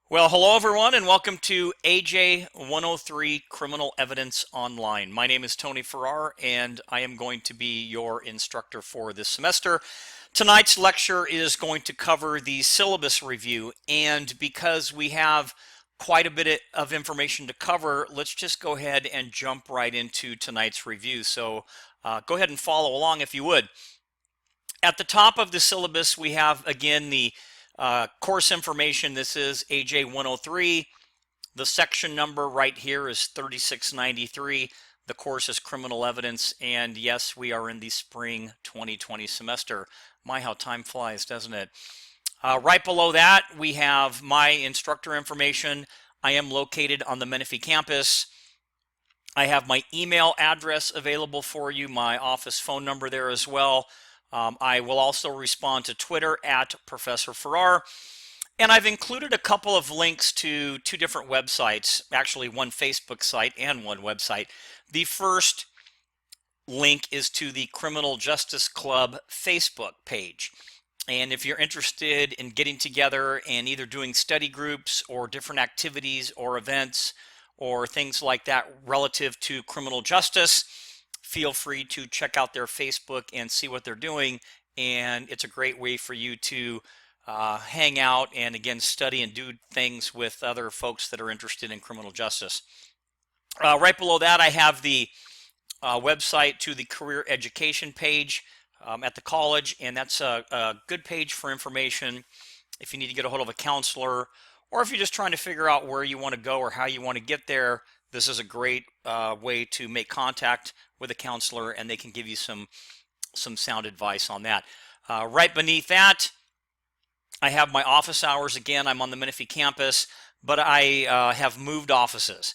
Well, hello everyone, and welcome to AJ103 Criminal Evidence Online. My name is Tony Farrar, and I am going to be your instructor for this semester. Tonight's lecture is going to cover the syllabus review, and because we have quite a bit of information to cover, let's just go ahead and jump right into tonight's review. So go ahead and follow along if you would. At the top of the syllabus, we have, again, the course information. This is AJ103. The section number right here is 3693. The course is criminal evidence, and yes, we are in the spring 2020 semester. My, how time flies, doesn't it? Right below that, we have my instructor information. I am located on the Menifee campus. I have my email address available for you, my office phone number there as well. I will also respond to Twitter at Professor Farrar. And I've included a couple of links to two different websites, actually one Facebook site and one website. The first link is to the Criminal Justice Club Facebook page. And if you're interested in getting together and either doing study groups or different activities or events or things like that relative to criminal justice, feel free to check out their Facebook and see what they're doing. And it's a great way for you to hang out and, again, study and do things with other folks that are interested in criminal justice. Right below that, I have the website to the career education page at the college, and that's a good page for information if you need to get a hold of a counselor, or if you're just trying to figure out where you want to go or how you want to get there. This is a great way to make contact with a counselor, and they can give you some sound advice on that. Right beneath that, I have my office hours. Again, I'm on the Menifee campus, but I have moved offices.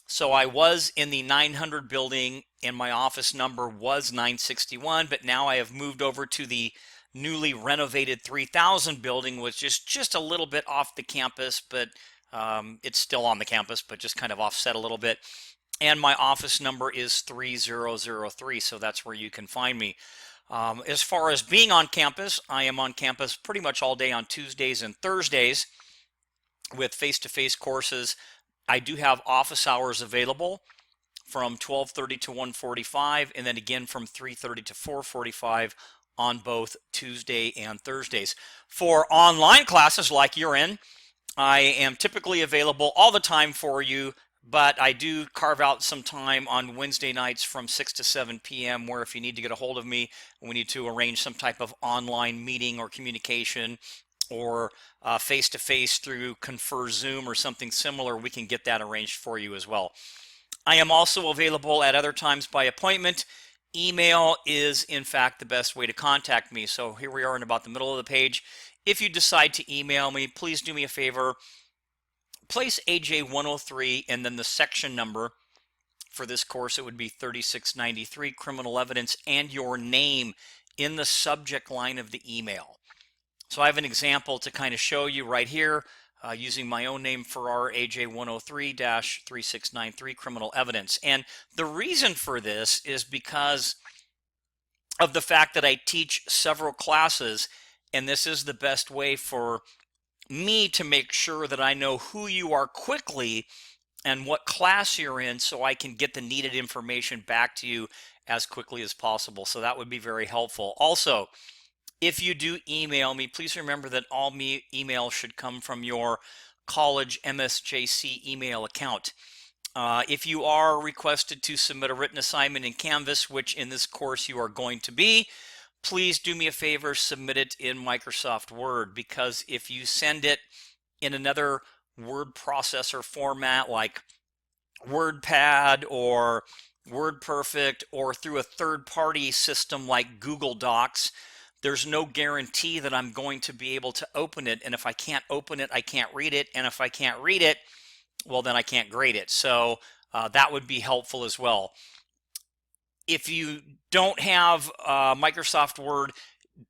So I was in the 900 building, and my office number was 961, but now I have moved over to the newly renovated 3000 building, which is just a little bit off the campus, but it's still on the campus, but just kind of offset a little bit. And my office number is 3003, so that's where you can find me. As far as being on campus, I am on campus pretty much all day on Tuesdays and Thursdays with face-to-face courses. I do have office hours available from 12:30 to 1:45, and then again from 3:30 to 4:45 on both Tuesday and Thursdays. For online classes like you're in, I am typically available all the time for you, but I do carve out some time on Wednesday nights from 6 to 7 p.m. where if you need to get a hold of me, we need to arrange some type of online meeting or communication or face-to-face through Confer Zoom or something similar, we can get that arranged for you as well. I am also available at other times by appointment. Email is, in fact, the best way to contact me. So here we are in about the middle of the page. If you decide to email me, please do me a favor. Place AJ103 and then the section number. For this course, it would be 3693, Criminal Evidence, and your name in the subject line of the email. So I have an example to kind of show you right here using my own name for our AJ103-3693 Criminal Evidence. And the reason for this is because of the fact that I teach several classes, and this is the best way for me to make sure that I know who you are quickly and what class you're in so I can get the needed information back to you as quickly as possible. So that would be very helpful. Also, if you do email me, please remember that all email should come from your college MSJC email account. If you are requested to submit a written assignment in Canvas, which in this course you are going to be, please do me a favor, submit it in Microsoft Word, because if you send it in another word processor format like WordPad or WordPerfect or through a third-party system like Google Docs, there's no guarantee that I'm going to be able to open it. And if I can't open it, I can't read it. And if I can't read it, well, then I can't grade it. So that would be helpful as well. If you don't have Microsoft Word,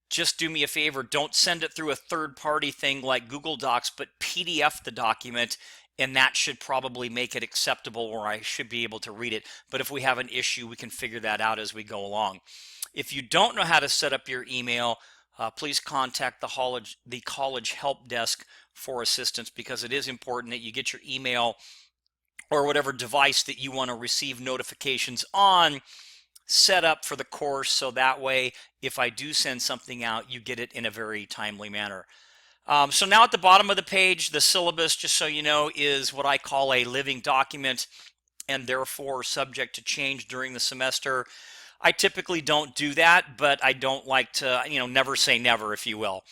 just do me a favor. Don't send it through a third-party thing like Google Docs, but PDF the document, and that should probably make it acceptable where I should be able to read it. But if we have an issue, we can figure that out as we go along. If you don't know how to set up your email, please contact the college help desk for assistance, because it is important that you get your email or whatever device that you want to receive notifications on set up for the course, so that way if I do send something out, you get it in a very timely manner. So now at the bottom of the page, the syllabus, just so you know, is what I call a living document, and therefore subject to change during the semester. I typically don't do that, but I don't like to, never say never, if you will.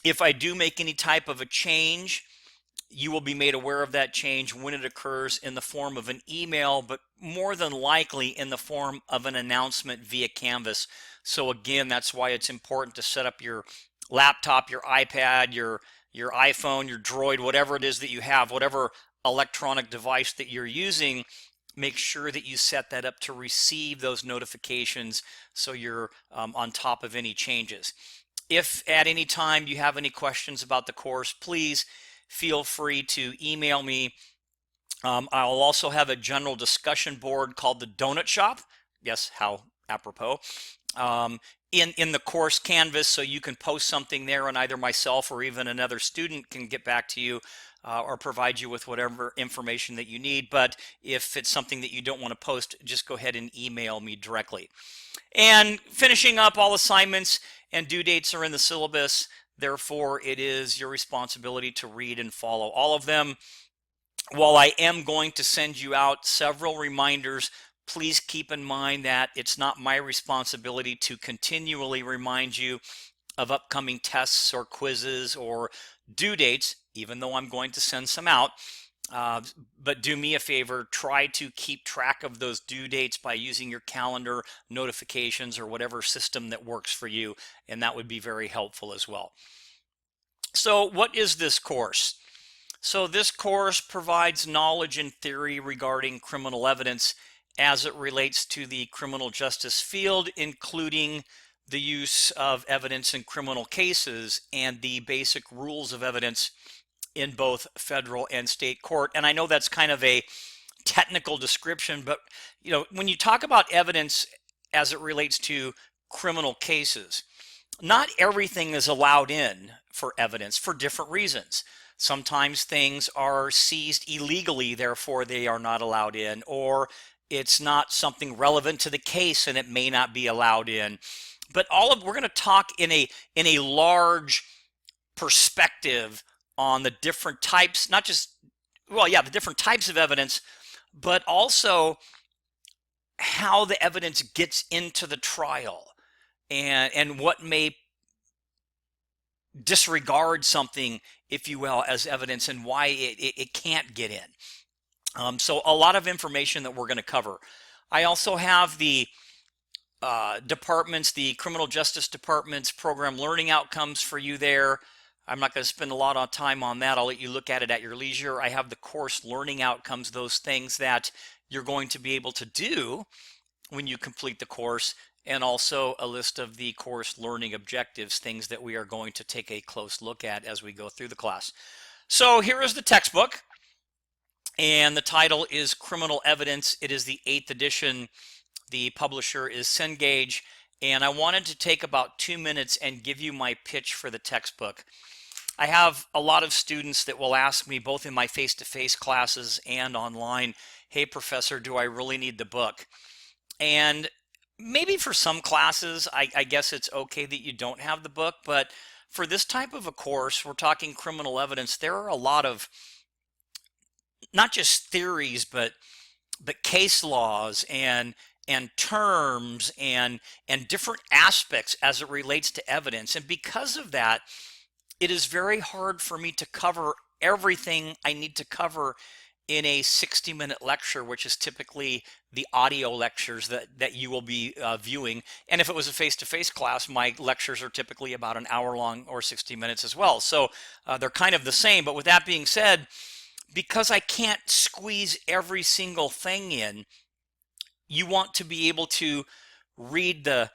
If I do make any type of a change, you will be made aware of that change when it occurs in the form of an email, but more than likely in the form of an announcement via Canvas. So again, that's why it's important to set up your laptop, your iPad, your iPhone, your Droid, whatever it is that you have, whatever electronic device that you're using. Make sure that you set that up to receive those notifications so you're on top of any changes. If at any time you have any questions about the course, please feel free to email me. I'll also have a general discussion board called the Donut Shop. Yes, how apropos. In the course Canvas, so you can post something there, and either myself or even another student can get back to you or provide you with whatever information that you need. But if it's something that you don't want to post, just go ahead and email me directly. And finishing up, all assignments and due dates are in the syllabus. Therefore, it is your responsibility to read and follow all of them. While I am going to send you out several reminders, please keep in mind that it's not my responsibility to continually remind you of upcoming tests or quizzes or due dates, even though I'm going to send some out. But do me a favor, try to keep track of those due dates by using your calendar, notifications, or whatever system that works for you, and that would be very helpful as well. So what is this course? So this course provides knowledge and theory regarding criminal evidence as it relates to the criminal justice field, including the use of evidence in criminal cases and the basic rules of evidence in both federal and state court. And I know that's kind of a technical description, but when you talk about evidence as it relates to criminal cases, not everything is allowed in for evidence for different reasons. Sometimes things are seized illegally, therefore they are not allowed in, or it's not something relevant to the case and it may not be allowed in. But we're going to talk in a large perspective on the different types, the different types of evidence, but also how the evidence gets into the trial and what may disregard something, if you will, as evidence, and why it can't get in. So a lot of information that we're going to cover. I also have the departments, the criminal justice department's program learning outcomes for you there. I'm not going to spend a lot of time on that. I'll let you look at it at your leisure. I have the course learning outcomes, those things that you're going to be able to do when you complete the course, and also a list of the course learning objectives, things that we are going to take a close look at as we go through the class. So here is the textbook, and the title is Criminal Evidence. It is the 8th edition. The publisher is Cengage, and I wanted to take about 2 minutes and give you my pitch for the textbook. I have a lot of students that will ask me, both in my face-to-face classes and online, hey, professor, do I really need the book? And maybe for some classes, I guess it's okay that you don't have the book, but for this type of a course, we're talking criminal evidence, there are a lot of, not just theories, but case laws and terms and different aspects as it relates to evidence. And because of that, it is very hard for me to cover everything I need to cover in a 60-minute lecture, which is typically the audio lectures that you will be viewing. And if it was a face-to-face class, my lectures are typically about an hour long or 60 minutes as well. So they're kind of the same. But with that being said, because I can't squeeze every single thing in, you want to be able to read the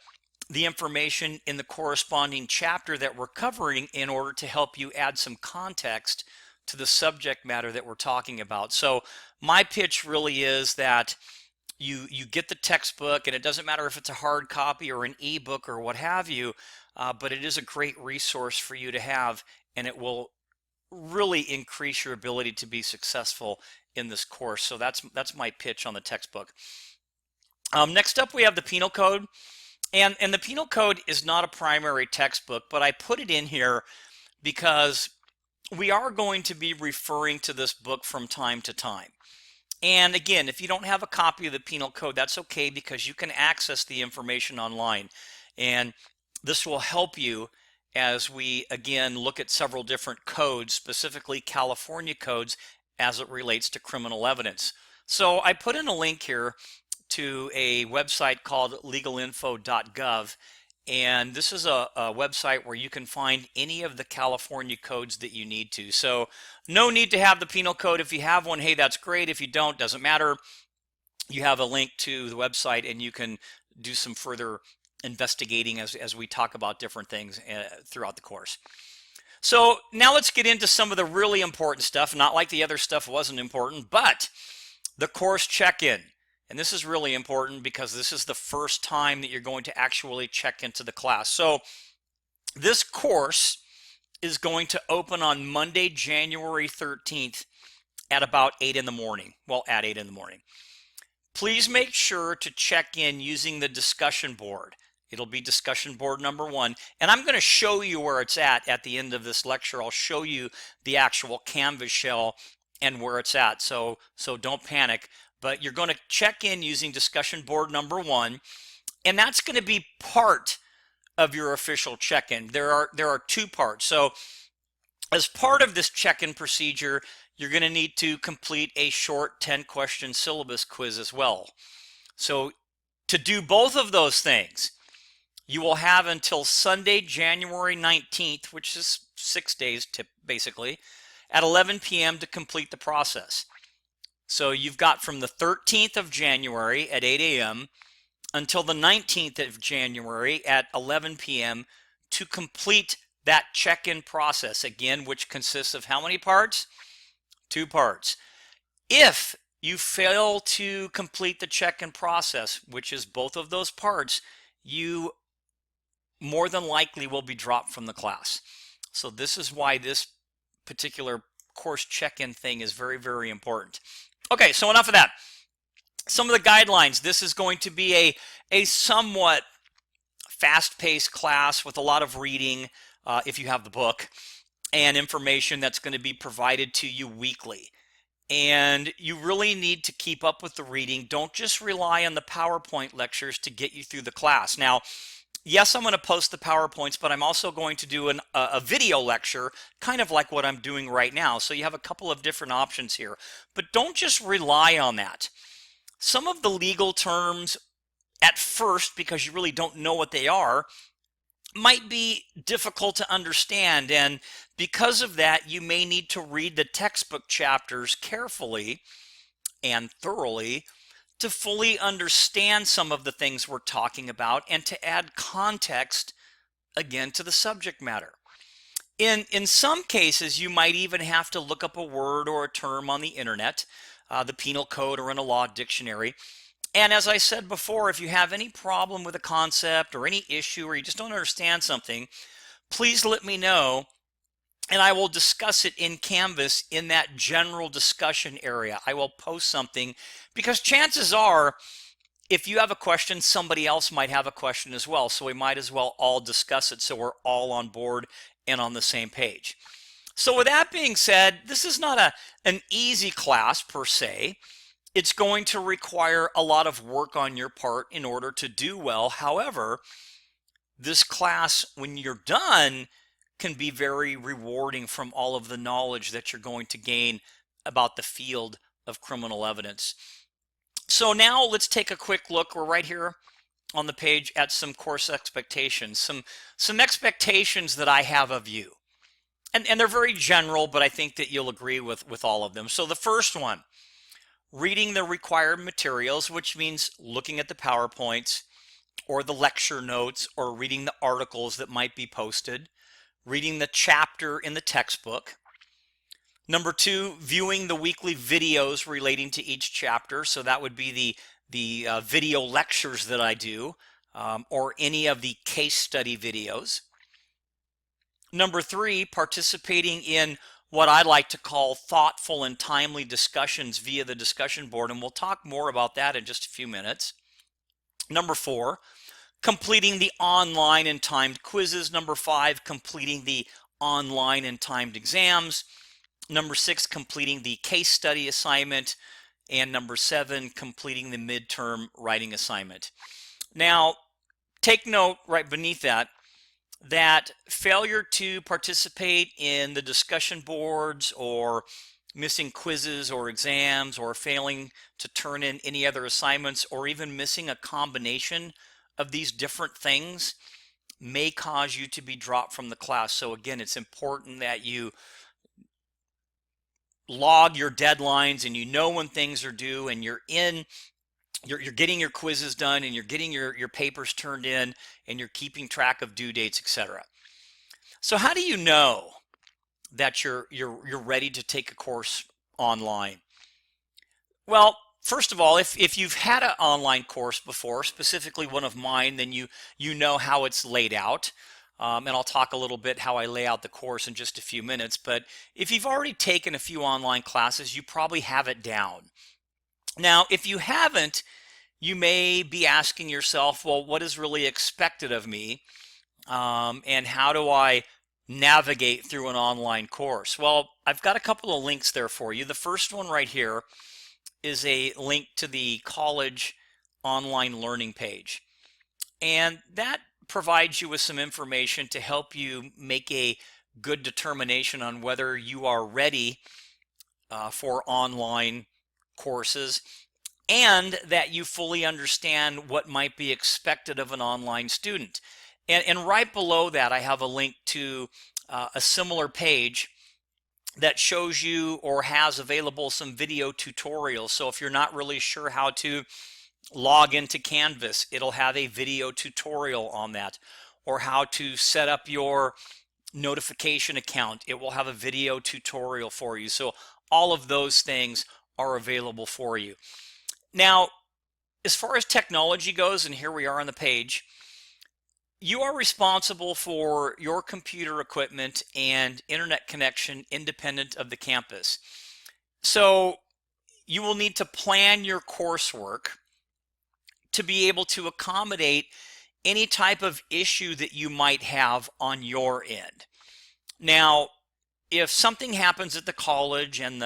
information in the corresponding chapter that we're covering in order to help you add some context to the subject matter that we're talking about. So my pitch really is that you get the textbook, and it doesn't matter if it's a hard copy or an ebook or what have you, but it is a great resource for you to have, and it will really increase your ability to be successful in this course. So that's my pitch on the textbook. Next up, we have the Penal Code. And the Penal Code is not a primary textbook, but I put it in here because we are going to be referring to this book from time to time. And again, if you don't have a copy of the Penal Code, that's okay, because you can access the information online. And this will help you as we, again, look at several different codes, specifically California codes, as it relates to criminal evidence. So I put in a link here to a website called legalinfo.gov. And this is a website where you can find any of the California codes that you need to. So no need to have the Penal Code. If you have one, hey, that's great. If you don't, doesn't matter. You have a link to the website, and you can do some further investigating as we talk about different things throughout the course. So now let's get into some of the really important stuff. Not like the other stuff wasn't important, but the course check-in. And this is really important because this is the first time that you're going to actually check into the class. So this course is going to open on Monday, January 13th at about 8 in the morning. Well, at 8 in the morning. Please make sure to check in using the discussion board. It'll be discussion board number 1. And I'm going to show you where it's at the end of this lecture. I'll show you the actual Canvas shell and where it's at. So don't panic. But you're going to check in using discussion board number 1, and that's going to be part of your official check-in. There are 2 parts. So as part of this check-in procedure, you're going to need to complete a short 10-question syllabus quiz as well. So to do both of those things, you will have until Sunday, January 19th, which is 6 days basically, at 11 p.m. to complete the process. So you've got from the 13th of January at 8 a.m. until the 19th of January at 11 p.m. to complete that check-in process, again, which consists of how many parts? 2 parts. If you fail to complete the check-in process, which is both of those parts, you more than likely will be dropped from the class. So this is why this particular course check-in thing is very, very important. Okay, so enough of that. Some of the guidelines. This is going to be a somewhat fast-paced class with a lot of reading, if you have the book, and information that's going to be provided to you weekly. And you really need to keep up with the reading. Don't just rely on the PowerPoint lectures to get you through the class. Now, yes, I'm going to post the PowerPoints, but I'm also going to do a video lecture, kind of like what I'm doing right now. So you have a couple of different options here. But don't just rely on that. Some of the legal terms at first, because you really don't know what they are, might be difficult to understand. And because of that, you may need to read the textbook chapters carefully and thoroughly to fully understand some of the things we're talking about and to add context, again, to the subject matter. In some cases, you might even have to look up a word or a term on the internet, the Penal Code, or in a law dictionary. And as I said before, if you have any problem with a concept or any issue, or you just don't understand something, please let me know, and I will discuss it in Canvas in that general discussion area. I will post something, because chances are, if you have a question, somebody else might have a question as well. So we might as well all discuss it so we're all on board and on the same page. So with that being said, this is not an easy class per se. It's going to require a lot of work on your part in order to do well. However, this class, when you're done, can be very rewarding from all of the knowledge that you're going to gain about the field of criminal evidence. So now let's take a quick look. We're right here on the page at some course expectations, some expectations that I have of you. And they're very general, but I think that you'll agree with all of them. So the first one, reading the required materials, which means looking at the PowerPoints or the lecture notes or reading the articles that might be posted, reading the chapter in the textbook. Number 2, viewing the weekly videos relating to each chapter. So that would be video lectures that I do, or any of the case study videos. Number 3, participating in what I like to call thoughtful and timely discussions via the discussion board, and we'll talk more about that in just a few minutes. Number 4, completing the online and timed quizzes. Number 5, completing the online and timed exams. Number 6, completing the case study assignment. And number 7, completing the midterm writing assignment. Now, take note right beneath that failure to participate in the discussion boards, or missing quizzes or exams, or failing to turn in any other assignments, or even missing a combination of these different things may cause you to be dropped from the class. So again, it's important that you log your deadlines, and you know when things are due, and you're getting your quizzes done, and you're getting your papers turned in, and you're keeping track of due dates, etc. So how do you know that you're ready to take a course online? Well, first of all, if you've had an online course before, specifically one of mine, then you know how it's laid out. And I'll talk a little bit how I lay out the course in just a few minutes. But if you've already taken a few online classes, you probably have it down. Now, if you haven't, you may be asking yourself, well, what is really expected of me? And how do I navigate through an online course? Well, I've got a couple of links there for you. The first one right here is a link to the college online learning page. And that provides you with some information to help you make a good determination on whether you are ready for online courses, and that you fully understand what might be expected of an online student. And right below that, I have a link to a similar page that shows you, or has available, some video tutorials. So if you're not really sure how to log into Canvas, it'll have a video tutorial on that. Or how to set up your notification account, it will have a video tutorial for you. So all of those things are available for you. Now, as far as technology goes, and here we are on the page, you are responsible for your computer equipment and internet connection independent of the campus. So you will need to plan your coursework to be able to accommodate any type of issue that you might have on your end. Now, if something happens at the college and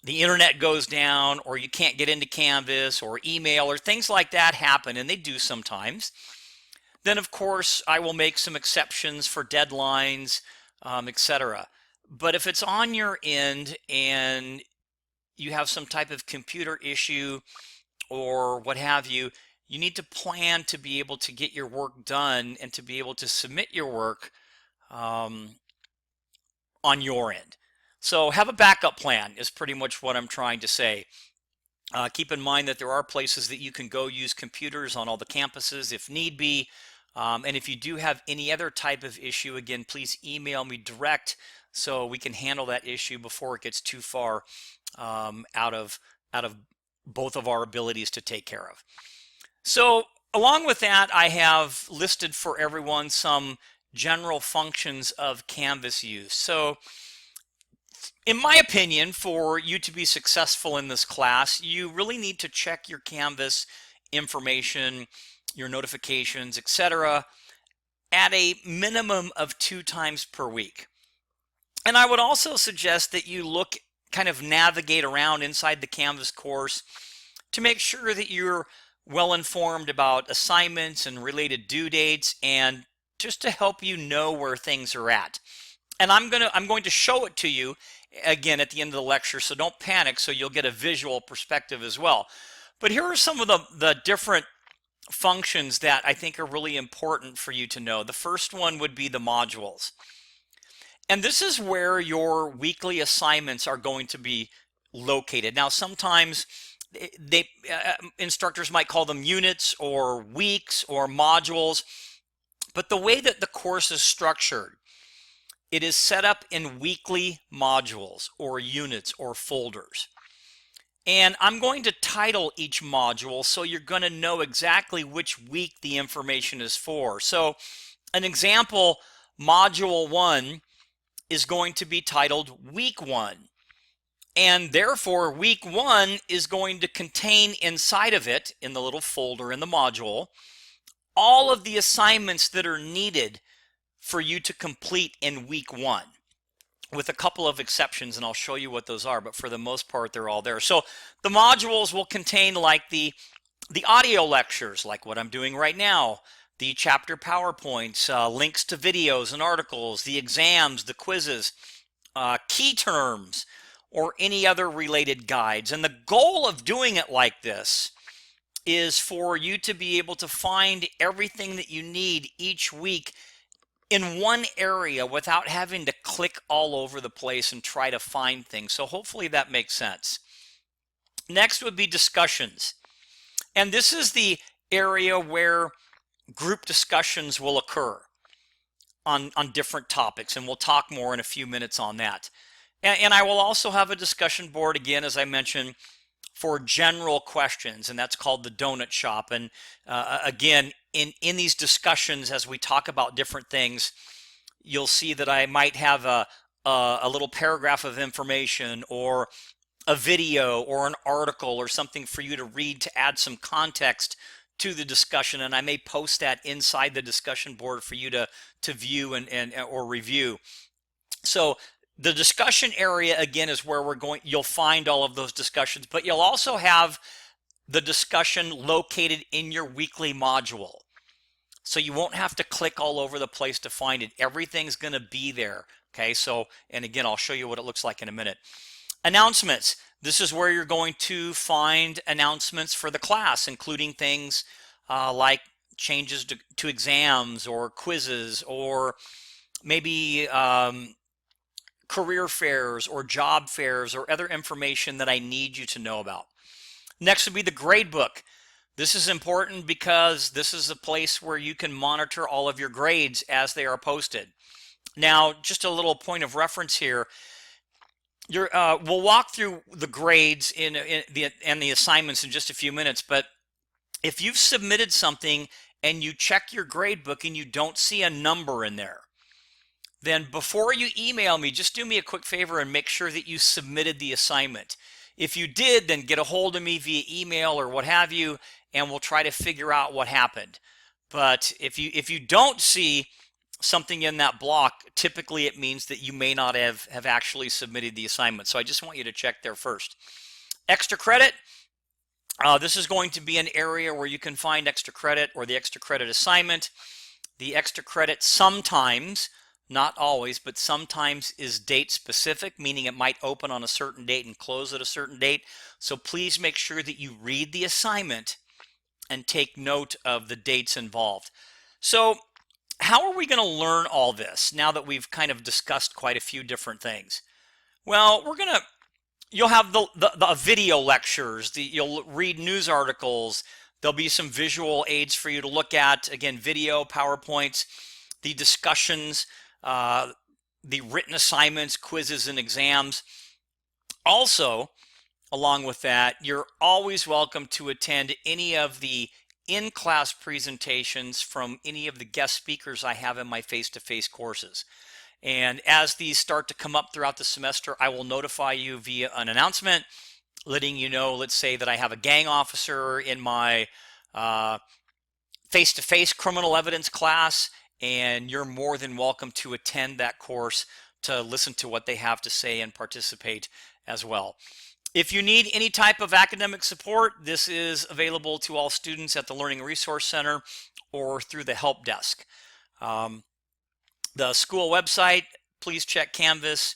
the internet goes down, or you can't get into Canvas or email, or things like that happen, and they do sometimes, then of course I will make some exceptions for deadlines, etc. But if it's on your end and you have some type of computer issue or what have you, you need to plan to be able to get your work done and to be able to submit your work on your end. So have a backup plan is pretty much what I'm trying to say. Keep in mind that there are places that you can go use computers on all the campuses if need be. And if you do have any other type of issue, again, please email me direct so we can handle that issue before it gets too far out of both of our abilities to take care of. So along with that, I have listed for everyone some general functions of Canvas use. So in my opinion, for you to be successful in this class, you really need to check your Canvas information, your notifications, etc., at a minimum of 2 times per week. And I would also suggest that you kind of navigate around inside the Canvas course to make sure that you're well informed about assignments and related due dates, and just to help you know where things are at. And I'm going to show it to you again at the end of the lecture, so don't panic, so you'll get a visual perspective as well. But here are some of the different functions that I think are really important for you to know. The first one would be the modules. And this is where your weekly assignments are going to be located. Now, sometimes instructors might call them units or weeks or modules, but the way that the course is structured, it is set up in weekly modules or units or folders. And I'm going to title each module so you're going to know exactly which week the information is for. So an example, Module 1 is going to be titled Week 1. And therefore, Week 1 is going to contain inside of it, in the little folder in the module, all of the assignments that are needed for you to complete in Week 1, with a couple of exceptions, and I'll show you what those are, but for the most part, they're all there. So the modules will contain like the audio lectures, like what I'm doing right now, the chapter PowerPoints, links to videos and articles, the exams, the quizzes, key terms, or any other related guides. And the goal of doing it like this is for you to be able to find everything that you need each week in one area without having to click all over the place and try to find things. So hopefully that makes sense. Next would be discussions. And this is the area where group discussions will occur on different topics, and we'll talk more in a few minutes on that. And I will also have a discussion board, again, as I mentioned, for general questions, and that's called the donut shop. And again, in these discussions, as we talk about different things, you'll see that I might have a little paragraph of information or a video or an article or something for you to read to add some context to the discussion, and I may post that inside the discussion board for you to view and or review. So the discussion area, again, is where you'll find all of those discussions, but you'll also have the discussion located in your weekly module. So you won't have to click all over the place to find it. Everything's going to be there. Okay, so, and again, I'll show you what it looks like in a minute. Announcements. This is where you're going to find announcements for the class, including things like changes to exams or quizzes, or maybe career fairs or job fairs or other information that I need you to know about. Next would be the grade book. This is important because this is a place where you can monitor all of your grades as they are posted. Now, just a little point of reference here. We'll walk through the grades and the assignments in just a few minutes, but if you've submitted something and you check your grade book and you don't see a number in there, then before you email me, just do me a quick favor and make sure that you submitted the assignment. If you did, then get a hold of me via email or what have you, and we'll try to figure out what happened. But if you don't see something in that block, typically it means that you may not have actually submitted the assignment. So I just want you to check there first. Extra credit. This is going to be an area where you can find extra credit or the extra credit assignment. The extra credit sometimes, not always, but sometimes is date specific, meaning it might open on a certain date and close at a certain date. So please make sure that you read the assignment and take note of the dates involved. So how are we going to learn all this now that we've kind of discussed quite a few different things? Well, you'll have the video lectures, you'll read news articles, there'll be some visual aids for you to look at, again, video, PowerPoints, the discussions, the written assignments, quizzes, and exams. Also, along with that, you're always welcome to attend any of the in-class presentations from any of the guest speakers I have in my face-to-face courses. And as these start to come up throughout the semester, I will notify you via an announcement, letting you know, let's say that I have a gang officer in my face-to-face criminal evidence class, and you're more than welcome to attend that course to listen to what they have to say and participate as well. If you need any type of academic support, this is available to all students at the Learning Resource Center or through the help desk. The school website, please check Canvas,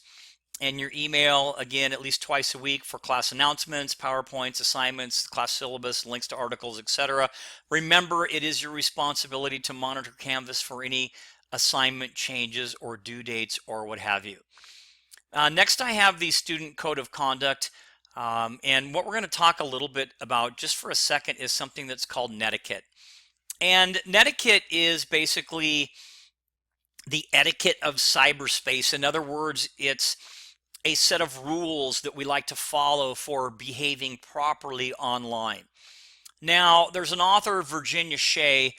and your email, again, at least twice a week for class announcements, PowerPoints, assignments, class syllabus, links to articles, etc. Remember, it is your responsibility to monitor Canvas for any assignment changes or due dates or what have you. Next, I have the Student Code of Conduct. And what we're going to talk a little bit about just for a second is something that's called netiquette. And netiquette is basically the etiquette of cyberspace. In other words, it's a set of rules that we like to follow for behaving properly online. Now, there's an author, Virginia Shea,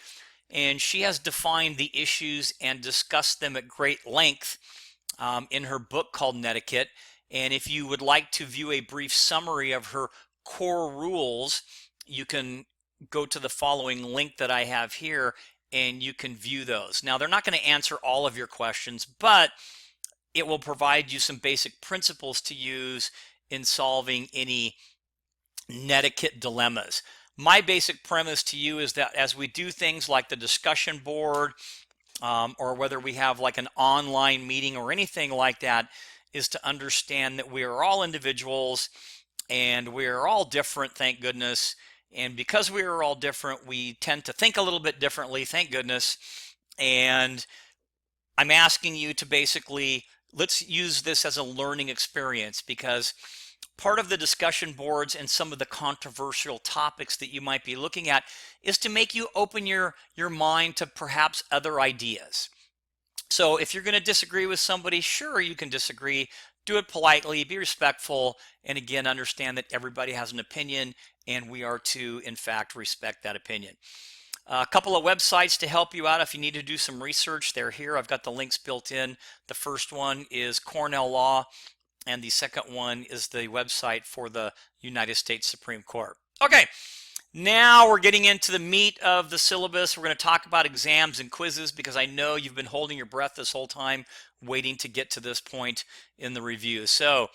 and she has defined the issues and discussed them at great length in her book called Netiquette. And if you would like to view a brief summary of her core rules, you can go to the following link that I have here and you can view those. Now, they're not going to answer all of your questions, but it will provide you some basic principles to use in solving any netiquette dilemmas. My basic premise to you is that as we do things like the discussion board, or whether we have like an online meeting or anything like that, is to understand that we are all individuals and we are all different, thank goodness. And because we are all different, we tend to think a little bit differently, thank goodness. And I'm asking you to basically, let's use this as a learning experience, because part of the discussion boards and some of the controversial topics that you might be looking at is to make you open your mind to perhaps other ideas. So if you're going to disagree with somebody, sure, you can disagree. Do it politely, be respectful, and again, understand that everybody has an opinion and we are to, in fact, respect that opinion. A couple of websites to help you out if you need to do some research. They're here. I've got the links built in. The first one is Cornell Law, and the second one is the website for the United States Supreme Court. Okay, now we're getting into the meat of the syllabus. We're going to talk about exams and quizzes, because I know you've been holding your breath this whole time waiting to get to this point in the review. So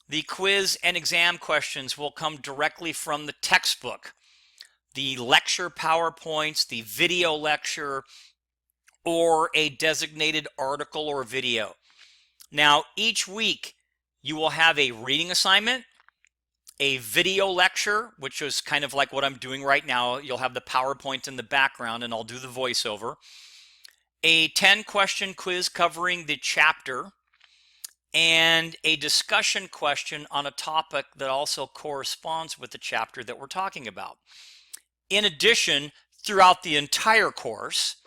the quiz and exam questions will come directly from the textbook, the lecture PowerPoints, the video lecture, or a designated article or video. Now, each week you will have a reading assignment, a video lecture, which is kind of like what I'm doing right now. You'll have the PowerPoint in the background and I'll do the voiceover. A 10-question quiz covering the chapter, and a discussion question on a topic that also corresponds with the chapter that we're talking about. In addition, throughout the entire course,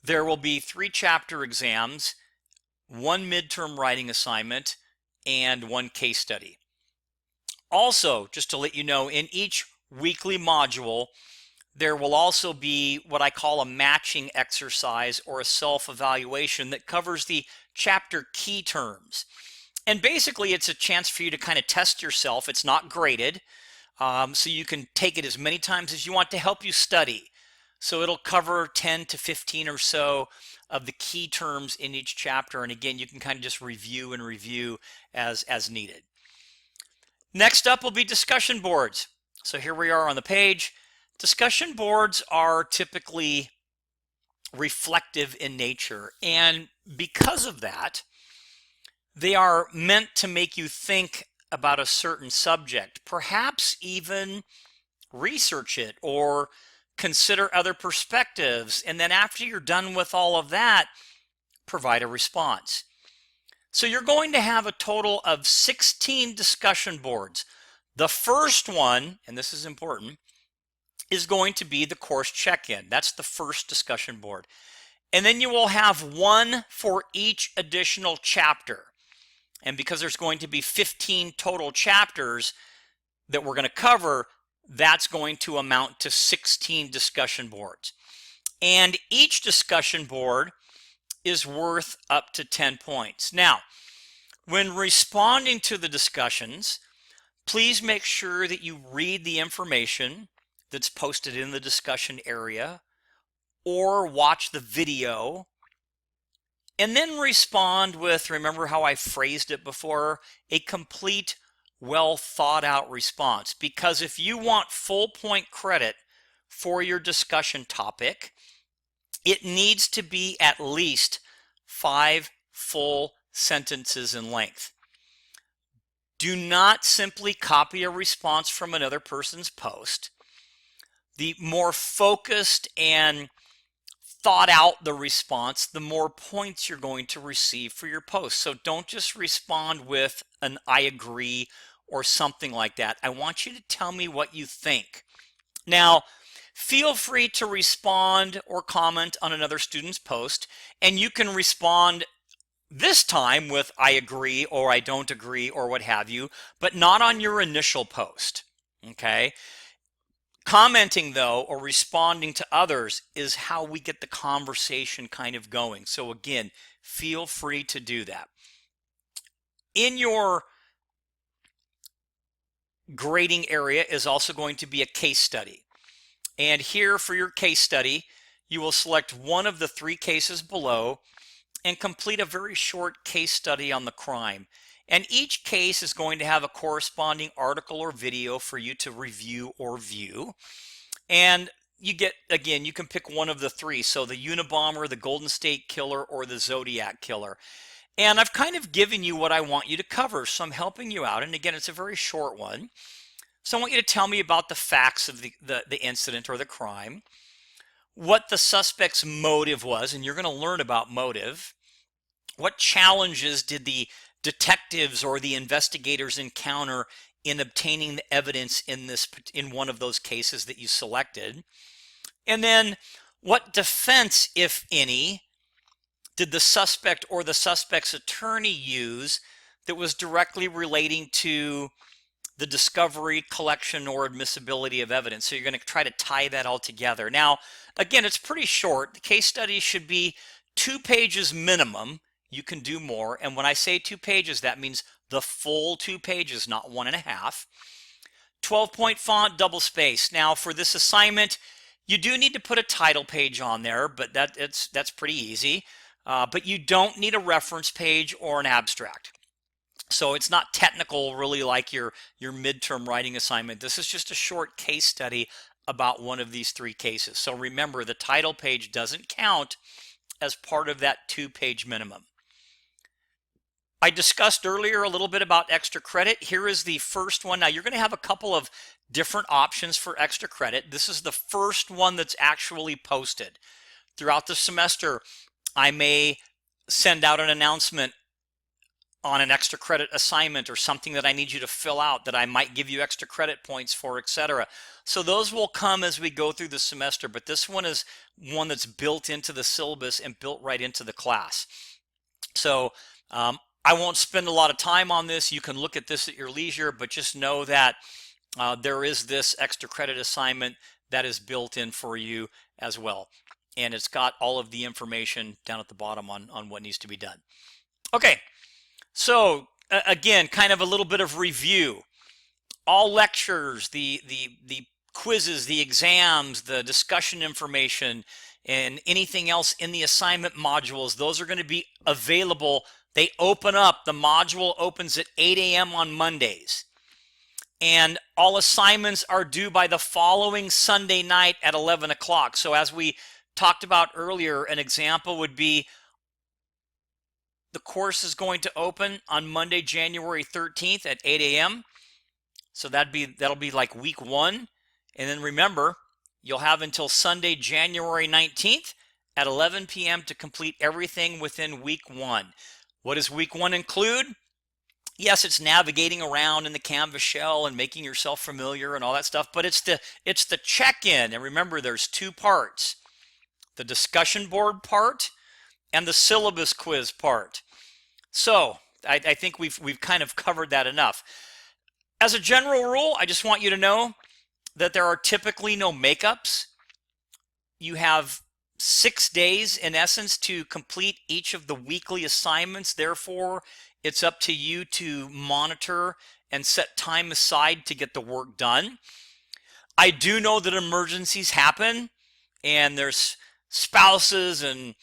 there will be 3 chapter exams, 1 midterm writing assignment, and 1 case study. Also, just to let you know, in each weekly module, there will also be what I call a matching exercise or a self-evaluation that covers the chapter key terms. And basically, it's a chance for you to kind of test yourself. It's not graded, so you can take it as many times as you want to help you study. So it'll cover 10 to 15 or so of the key terms in each chapter. And again, you can kind of just review and review as needed. Next up will be discussion boards. So here we are on the page. Discussion boards are typically reflective in nature. And because of that, they are meant to make you think about a certain subject, perhaps even research it or consider other perspectives. And then after you're done with all of that, provide a response. So you're going to have a total of 16 discussion boards. The first one, and this is important, is going to be the course check-in. That's the first discussion board. And then you will have 1 for each additional chapter. And because there's going to be 15 total chapters that we're going to cover, that's going to amount to 16 discussion boards. And each discussion board is worth up to 10 points. Now, when responding to the discussions, please make sure that you read the information that's posted in the discussion area or watch the video, and then respond with, remember how I phrased it before, a complete, well thought out response. Because if you want full point credit for your discussion topic, it needs to be at least 5 full sentences in length. Do not simply copy a response from another person's post. The more focused and thought out the response, the more points you're going to receive for your post. So don't just respond with an I agree or something like that. I want you to tell me what you think. Now, feel free to respond or comment on another student's post, and you can respond This time with I agree or I don't agree or what have you, but not on your initial post. Okay. Commenting though, or responding to others, is how we get the conversation kind of going. So again, feel free to do that. In your grading area is also going to be a case study. And here for your case study, you will select one of the 3 cases below and complete a very short case study on the crime. And each case is going to have a corresponding article or video for you to review or view. And you get, again, you can pick one of the 3. So the Unabomber, the Golden State Killer, or the Zodiac Killer. And I've kind of given you what I want you to cover, so I'm helping you out. And again, it's a very short one. So I want you to tell me about the facts of the incident or the crime, what the suspect's motive was, and you're going to learn about motive. What challenges did the detectives or the investigators encounter in obtaining the evidence in one of those cases that you selected? And then what defense, if any, did the suspect or the suspect's attorney use that was directly relating to the discovery, collection, or admissibility of evidence? So you're going to try to tie that all together. Now, again, it's pretty short. The case study should be 2 pages minimum. You can do more. And when I say 2 pages, that means the full 2 pages, not 1.5. 12-point font, double space. Now, for this assignment, you do need to put a title page on there, but that's pretty easy. But you don't need a reference page or an abstract. So it's not technical really like your midterm writing assignment. This is just a short case study about one of these 3 cases. So remember, the title page doesn't count as part of that 2-page minimum. I discussed earlier a little bit about extra credit. Here is the first one. Now you're going to have a couple of different options for extra credit. This is the first one that's actually posted. Throughout the semester, I may send out an announcement on an extra credit assignment or something that I need you to fill out that I might give you extra credit points for, etc. So those will come as we go through the semester, but this one is one that's built into the syllabus and built right into the class. So I won't spend a lot of time on this. You can look at this at your leisure, but just know that there is this extra credit assignment that is built in for you as well. And it's got all of the information down at the bottom on what needs to be done. Okay. So again, kind of a little bit of review. All lectures, the quizzes, the exams, the discussion information, and anything else in the assignment modules, those are going to be available. They open up. The module opens at 8 a.m. on Mondays. And all assignments are due by the following Sunday night at 11 o'clock. So as we talked about earlier, an example would be the course is going to open on Monday, January 13th at 8 a.m. So that'll be like week 1. And then remember, you'll have until Sunday, January 19th at 11 p.m. to complete everything within week 1. What does week 1 include? Yes, it's navigating around in the Canvas shell and making yourself familiar and all that stuff, but it's the check-in. And remember, there's 2 parts: the discussion board part and the syllabus quiz part. So I think we've kind of covered that enough. As a general rule, I just want you to know that there are typically no makeups. You have 6 days in essence to complete each of the weekly assignments. Therefore, it's up to you to monitor and set time aside to get the work done. I do know that emergencies happen, and there's spouses and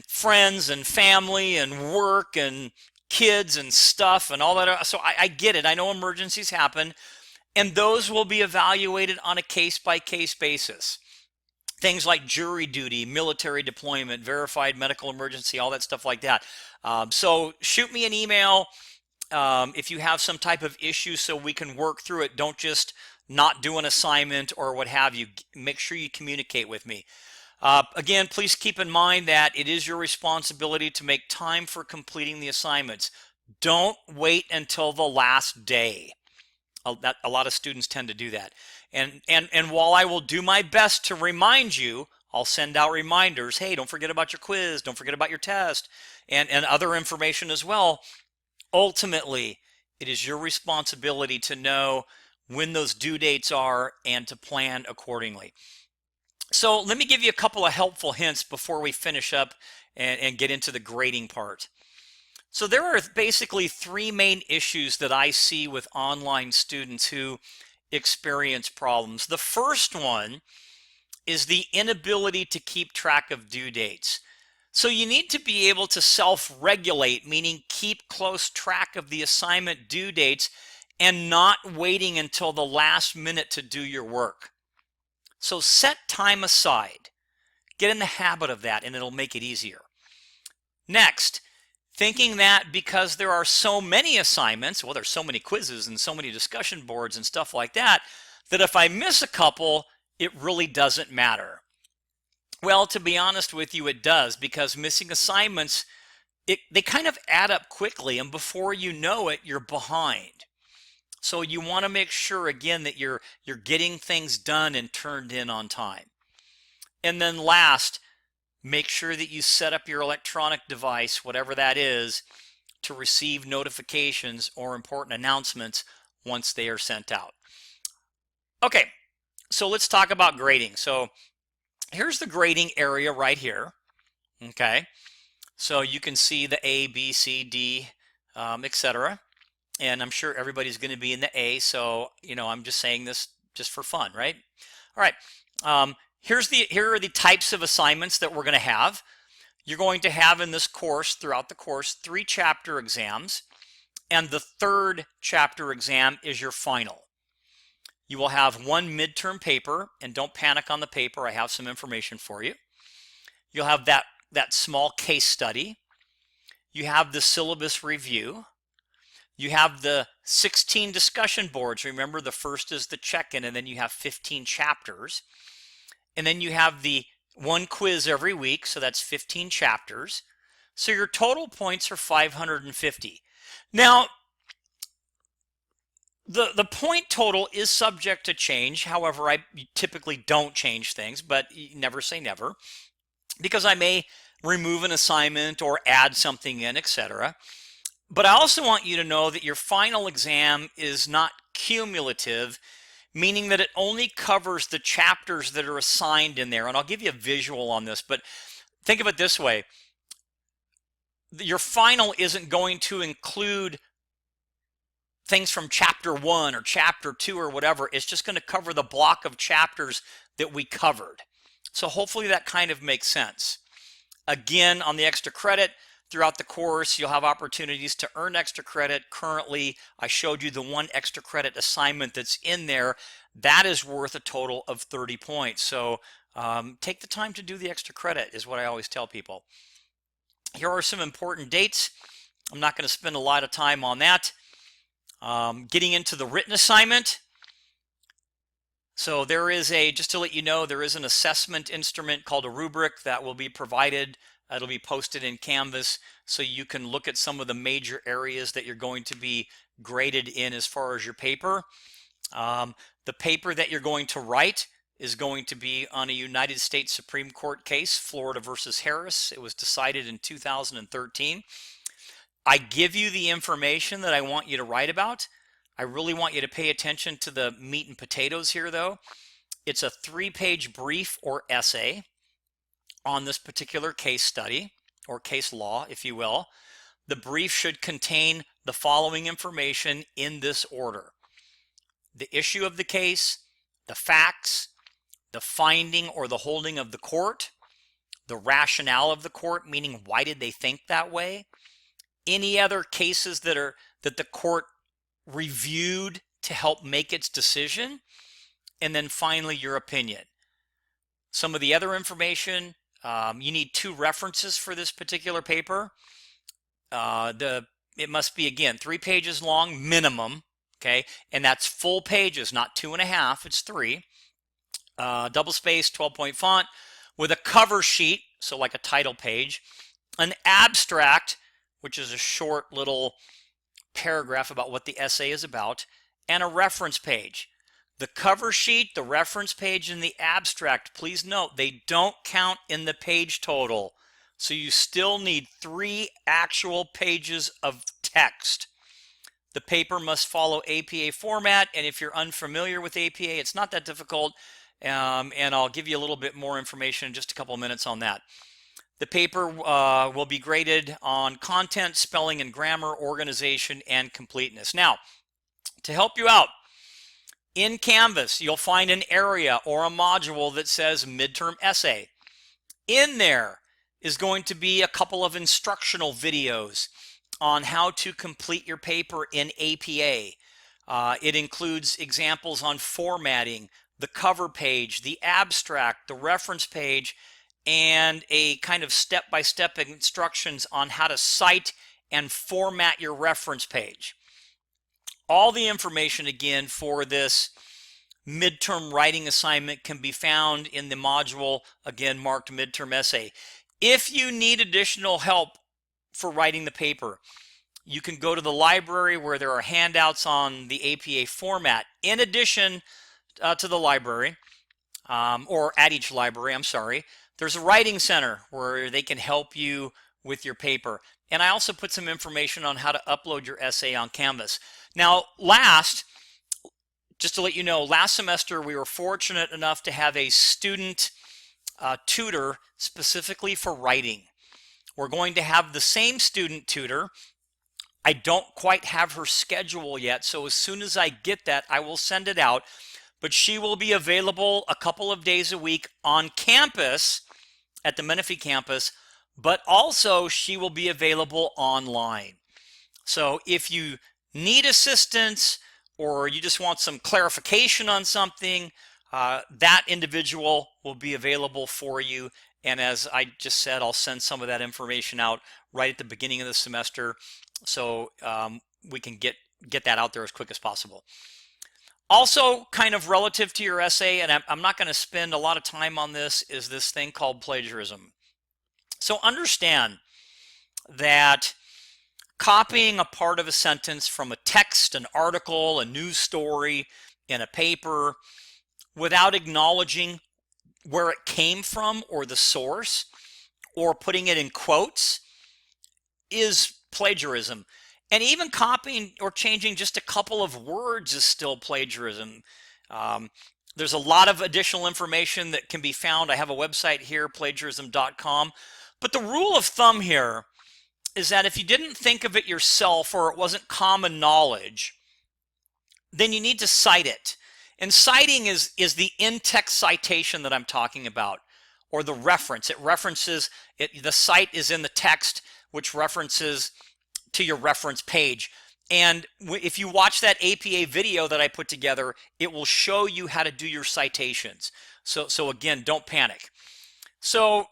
friends and family and work and kids and stuff and all that. So I get it. I know emergencies happen, and those will be evaluated on a case-by-case basis. Things like jury duty, military deployment, verified medical emergency, all that stuff like that. So shoot me an email if you have some type of issue so we can work through it. Don't just not do an assignment or what have you. Make sure you communicate with me. Again, please keep in mind that it is your responsibility to make time for completing the assignments. Don't wait until the last day. A lot of students tend to do that. And while I will do my best to remind you, I'll send out reminders. Hey, don't forget about your quiz. Don't forget about your test. and other information as well. Ultimately, it is your responsibility to know when those due dates are and to plan accordingly. So let me give you a couple of helpful hints before we finish up and get into the grading part. So there are basically three main issues that I see with online students who experience problems. The first one is the inability to keep track of due dates. So you need to be able to self-regulate, meaning keep close track of the assignment due dates and not waiting until the last minute to do your work. So set time aside. Get in the habit of that and it'll make it easier. Next, thinking that because there are so many assignments, well, there's so many quizzes and so many discussion boards and stuff like that, that if I miss a couple, it really doesn't matter. Well, to be honest with you, it does, because missing assignments, they kind of add up quickly, and before you know it, you're behind. So you want to make sure, again, that you're getting things done and turned in on time. And then last, make sure that you set up your electronic device, whatever that is, to receive notifications or important announcements once they are sent out. Okay, so let's talk about grading. So here's the grading area right here. Okay, so you can see the A, B, C, D, etc. And I'm sure everybody's going to be in the A, so I'm just saying this just for fun, right? All right. Here are the types of assignments that we're going to have. You're going to have in this course, throughout the course, 3 chapter exams, and the 3rd chapter exam is your final. You will have 1 midterm paper, and don't panic on the paper. I have some information for you. You'll have that small case study. You have the syllabus review. You have the 16 discussion boards. Remember, the first is the check-in, and then you have 15 chapters. And then you have the 1 quiz every week, so that's 15 chapters. So your total points are 550. Now, the point total is subject to change. However, I typically don't change things, but never say never, because I may remove an assignment or add something in, etc. But I also want you to know that your final exam is not cumulative, meaning that it only covers the chapters that are assigned in there. And I'll give you a visual on this, but think of it this way. Your final isn't going to include things from chapter 1 or chapter 2 or whatever. It's just going to cover the block of chapters that we covered. So hopefully that kind of makes sense. Again, on the extra credit, throughout the course, you'll have opportunities to earn extra credit. Currently, I showed you the 1 extra credit assignment that's in there. That is worth a total of 30 points. So take the time to do the extra credit is what I always tell people. Here are some important dates. I'm not going to spend a lot of time on that. Getting into the written assignment. So there is just to let you know, there is an assessment instrument called a rubric that will be provided. It'll be posted in Canvas so you can look at some of the major areas that you're going to be graded in as far as your paper. The paper that you're going to write is going to be on a United States Supreme Court case, Florida versus Harris. It was decided in 2013. I give you the information that I want you to write about. I really want you to pay attention to the meat and potatoes here, though. It's a 3-page brief or essay on this particular case study, or case law, if you will. The brief should contain the following information in this order: the issue of the case, the facts, the finding or the holding of the court, the rationale of the court, meaning why did they think that way, any other cases that the court reviewed to help make its decision, and then finally your opinion. Some of the other information, you need 2 references for this particular paper. It must be, again, 3 pages long minimum, okay, and that's full pages, not 2.5, it's 3. Double space, 12-point font, with a cover sheet, so like a title page, an abstract, which is a short little paragraph about what the essay is about, and a reference page. The cover sheet, the reference page, and the abstract, please note, they don't count in the page total. So you still need 3 actual pages of text. The paper must follow APA format, and if you're unfamiliar with APA, it's not that difficult, and I'll give you a little bit more information in just a couple of minutes on that. The paper will be graded on content, spelling and grammar, organization, and completeness. Now, to help you out, in Canvas, you'll find an area or a module that says midterm essay. In there is going to be a couple of instructional videos on how to complete your paper in APA. It includes examples on formatting, the cover page, the abstract, the reference page, and a kind of step-by-step instructions on how to cite and format your reference page. All the information, again, for this midterm writing assignment can be found in the module, again, marked midterm essay. If you need additional help for writing the paper, you can go to the library where there are handouts on the APA format. In addition to the library, or at each library, I'm sorry, there's a writing center where they can help you with your paper. And I also put some information on how to upload your essay on Canvas. Now, just to let you know, last semester we were fortunate enough to have a student tutor specifically for writing. We're going to have the same student tutor. I don't quite have her schedule yet, so as soon as I get that, I will send it out. But she will be available a couple of days a week on campus at the Menifee campus, but also she will be available online. So if you need assistance or you just want some clarification on something, that individual will be available for you. And as I just said, I'll send some of that information out right at the beginning of the semester, so we can get that out there as quick as possible. Also, kind of relative to your essay, and I'm not going to spend a lot of time on this, is this thing called plagiarism. So understand that copying a part of a sentence from a text, an article, a news story, in a paper, without acknowledging where it came from or the source, or putting it in quotes, is plagiarism. And even copying or changing just a couple of words is still plagiarism. There's a lot of additional information that can be found. I have a website here, plagiarism.com. But the rule of thumb here is that if you didn't think of it yourself or it wasn't common knowledge, then you need to cite it. And citing is the in-text citation that I'm talking about, or the reference. It references, the cite is in the text, which references to your reference page. And if you watch that APA video that I put together, it will show you how to do your citations. So again, don't panic. So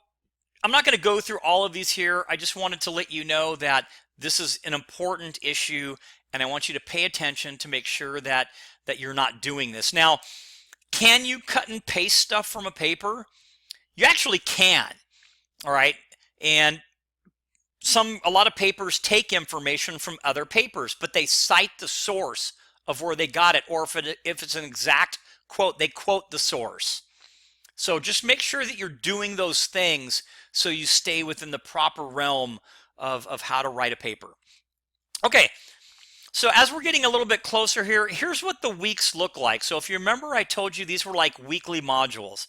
I'm not going to go through all of these here. I just wanted to let you know that this is an important issue, and I want you to pay attention to make sure that you're not doing this. Now, can you cut and paste stuff from a paper? You actually can, all right? And a lot of papers take information from other papers, but they cite the source of where they got it, or if it's an exact quote, they quote the source. So just make sure that you're doing those things so you stay within the proper realm of how to write a paper. Okay, so as we're getting a little bit closer here, here's what the weeks look like. So if you remember, I told you these were like weekly modules.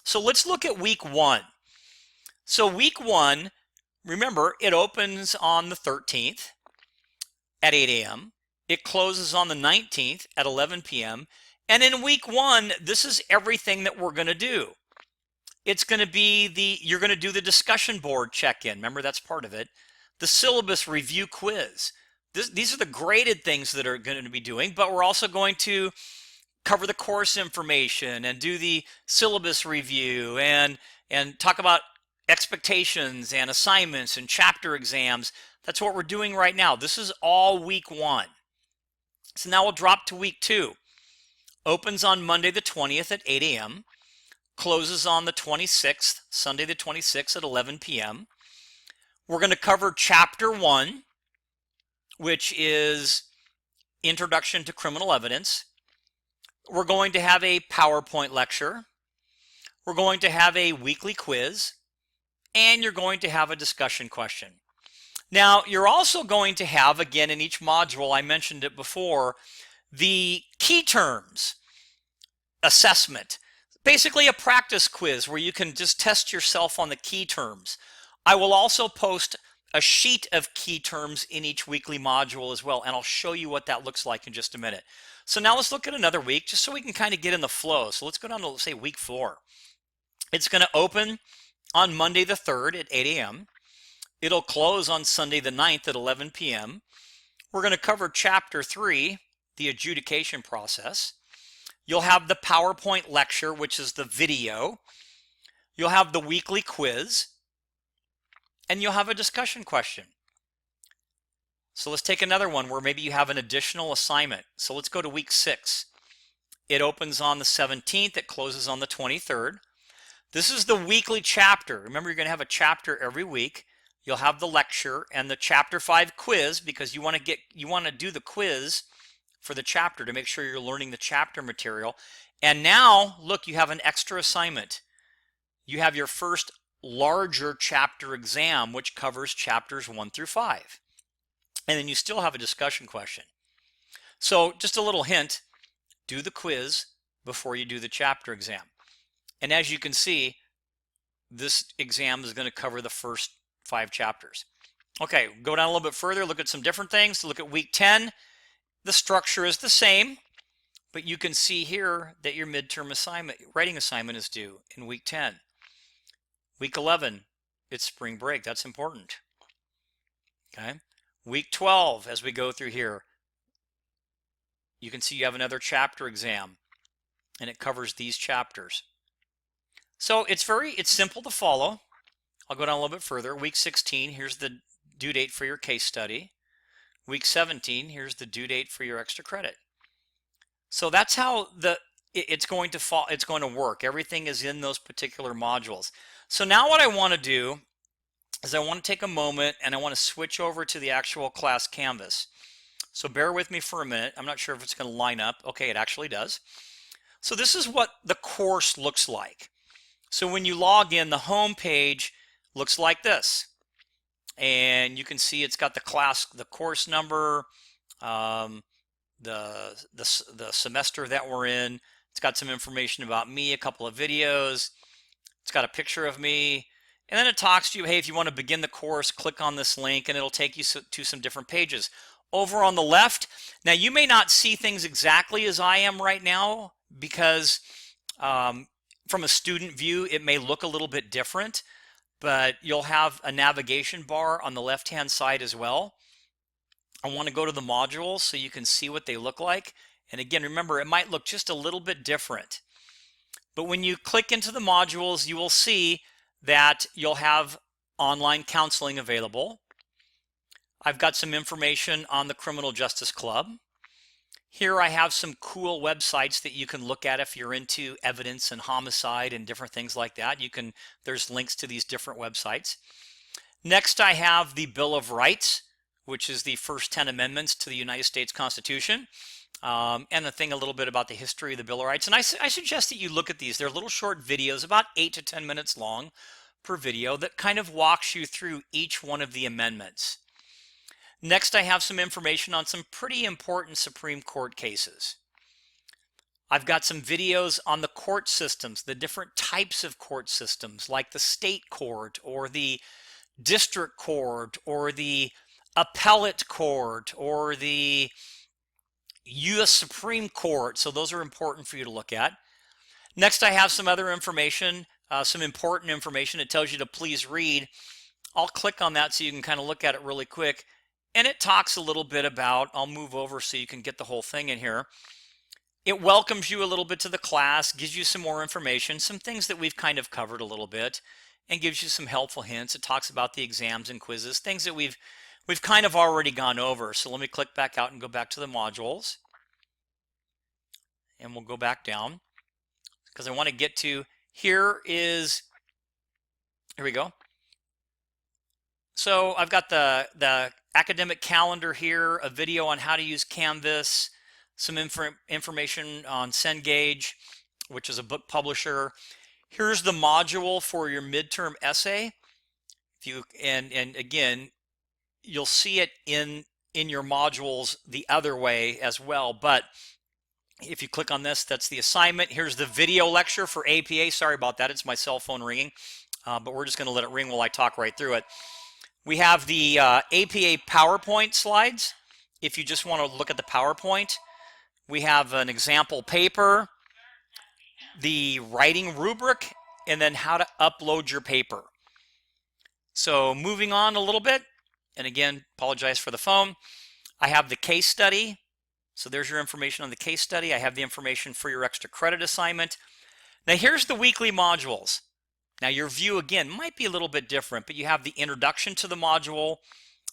So let's look at week 1. So week 1, remember, it opens on the 13th at 8 a.m. It closes on the 19th at 11 p.m. And in week 1, this is everything that we're going to do. It's going to be you're going to do the discussion board check-in. Remember, that's part of it. The syllabus review quiz. These are the graded things that are going to be doing, but we're also going to cover the course information and do the syllabus review and talk about expectations and assignments and chapter exams. That's what we're doing right now. This is all week 1. So now we'll drop to week 2. Opens on Monday the 20th at 8 a.m. Closes on the 26th, Sunday the 26th at 11 p.m. We're going to cover chapter 1, which is Introduction to Criminal Evidence. We're going to have a PowerPoint lecture. We're going to have a weekly quiz. and you're going to have a discussion question. Now, you're also going to have, again, in each module, I mentioned it before, the key terms assessment. Basically a practice quiz where you can just test yourself on the key terms. I will also post a sheet of key terms in each weekly module as well, and I'll show you what that looks like in just a minute. So now let's look at another week just so we can kind of get in the flow. So let's go down to, let's say, week 4. It's going to open on Monday the 3rd at 8 a.m. It'll close on Sunday the 9th at 11 p.m. We're going to cover Chapter 3, the adjudication process. You'll have the PowerPoint lecture, which is the video. You'll have the weekly quiz, and you'll have a discussion question. So let's take another one where maybe you have an additional assignment. So let's go to week 6. It opens on the 17th. It closes on the 23rd. This is the weekly chapter. Remember, you're going to have a chapter every week. You'll have the lecture and the Chapter 5 quiz, because you want to do the quiz for the chapter to make sure you're learning the chapter material. And now, look, you have an extra assignment. You have your first larger chapter exam, which covers chapters 1 through 5. And then you still have a discussion question. So just a little hint, do the quiz before you do the chapter exam. And as you can see, this exam is going to cover the first 5 chapters. Okay, go down a little bit further, look at some different things. Look at week 10. The structure is the same, but you can see here that your midterm assignment, writing assignment, is due in week 10. Week 11, it's spring break. That's important. Okay. Week 12, as we go through here, you can see you have another chapter exam, and it covers these chapters. So it's simple to follow. I'll go down a little bit further. Week 16, here's the due date for your case study. Week 17, here's the due date for your extra credit. So that's how it's going to work. Everything is in those particular modules. So now what I want to do is I want to take a moment and I want to switch over to the actual class canvas. So bear with me for a minute. I'm not sure if it's going to line up. Okay, it actually does. So this is what the course looks like. So when you log in, the home page looks like this. And you can see it's got the course number, the semester that we're in. It's got some information about me, a couple of videos. It's got a picture of me. And then it talks to you, hey, if you want to begin the course, click on this link and it'll take you to some different pages. Over on the left, now you may not see things exactly as I am right now because from a student view, it may look a little bit different, but you'll have a navigation bar on the left-hand side as well. I want to go to the modules so you can see what they look like. And again, remember, it might look just a little bit different. But when you click into the modules, you will see that you'll have online counseling available. I've got some information on the Criminal Justice Club. Here I have some cool websites that you can look at if you're into evidence and homicide and different things like that. There's links to these different websites. Next, I have the Bill of Rights, which is the first 10 amendments to the United States Constitution. And the thing a little bit about the history of the Bill of Rights. And I suggest that you look at these. They're little short videos, about 8 to 10 minutes long per video, that kind of walks you through each one of the amendments. Next, I have some information on some pretty important Supreme Court cases. I've got some videos on the court systems, the different types of court systems, like the state court or the district court or the appellate court or the U.S. Supreme Court. So those are important for you to look at. Next, I have some other information, some important information. It tells you to please read. I'll click on that so you can kind of look at it really quick. And it talks a little bit about, I'll move over so you can get the whole thing in here. It welcomes you a little bit to the class, gives you some more information, some things that we've kind of covered a little bit, and gives you some helpful hints. It talks about the exams and quizzes, things that we've kind of already gone over. So let me click back out and go back to the modules. And we'll go back down because I want to get to, here we go. So I've got the academic calendar here, a video on how to use Canvas, some information on Cengage, which is a book publisher. Here's the module for your midterm essay. And again, you'll see it in your modules the other way as well. But if you click on this, that's the assignment. Here's the video lecture for APA. Sorry about that. It's my cell phone ringing, but we're just going to let it ring while I talk right through it. We have the APA PowerPoint slides. If you just want to look at the PowerPoint, we have an example paper, the writing rubric, and then how to upload your paper. So moving on a little bit, and again, apologize for the phone. I have the case study. So there's your information on the case study. I have the information for your extra credit assignment. Now here's the weekly modules. Now your view again might be a little bit different, but you have the introduction to the module,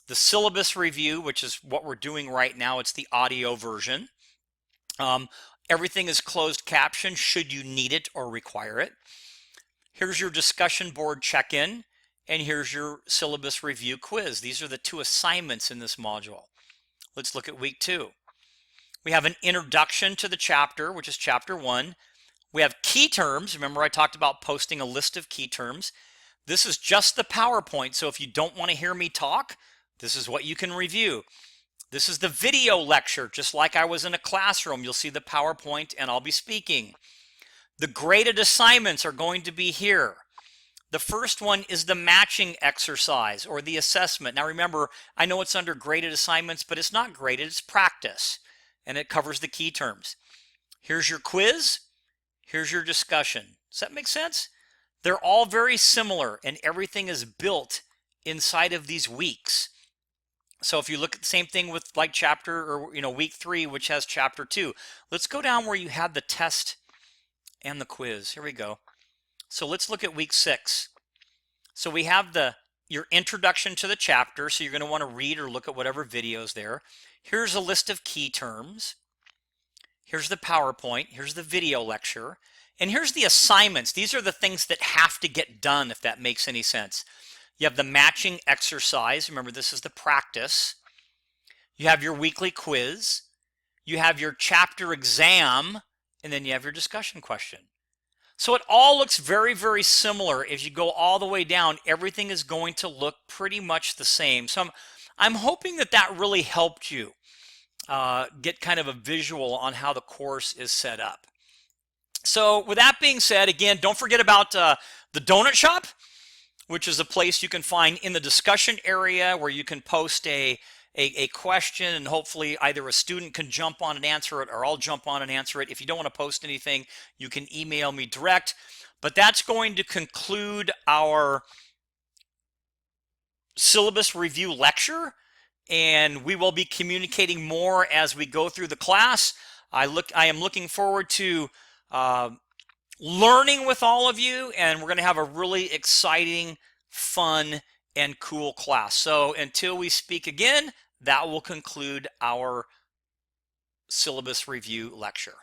the syllabus review, which is what we're doing right now. It's the audio version. Everything is closed caption should you need it or require it. Here's your discussion board check-in, and here's your syllabus review quiz. These are the two assignments in this module. Let's look at week 2. We have an introduction to the chapter, which is chapter 1. We have key terms. Remember I talked about posting a list of key terms. This is just the PowerPoint, so if you don't want to hear me talk, this is what you can review. This is the video lecture, just like I was in a classroom. You'll see the PowerPoint and I'll be speaking. The graded assignments are going to be here. The first one is the matching exercise or the assessment. Now remember, I know it's under graded assignments, but it's not graded, it's practice. And it covers the key terms. Here's your quiz. Here's your discussion. Does that make sense? They're all very similar and everything is built inside of these weeks. So if you look at the same thing with like chapter or week 3, which has chapter 2. Let's go down where you have the test and the quiz. Here we go. So let's look at week 6. So we have your introduction to the chapter. So you're going to want to read or look at whatever videos there. Here's a list of key terms. Here's the PowerPoint. Here's the video lecture. And here's the assignments. These are the things that have to get done, if that makes any sense. You have the matching exercise. Remember, this is the practice. You have your weekly quiz. You have your chapter exam. And then you have your discussion question. So it all looks very, very similar. If you go all the way down, everything is going to look pretty much the same. So I'm hoping that really helped you get kind of a visual on how the course is set up. So with that being said, again, don't forget about the donut shop, which is a place you can find in the discussion area where you can post a question and hopefully either a student can jump on and answer it or I'll jump on and answer it. If you don't want to post anything, you can email me direct. But that's going to conclude our syllabus review lecture, and we will be communicating more as we go through the class. I am looking forward to learning with all of you, and we're going to have a really exciting, fun, and cool class. So until we speak again, that will conclude our syllabus review lecture.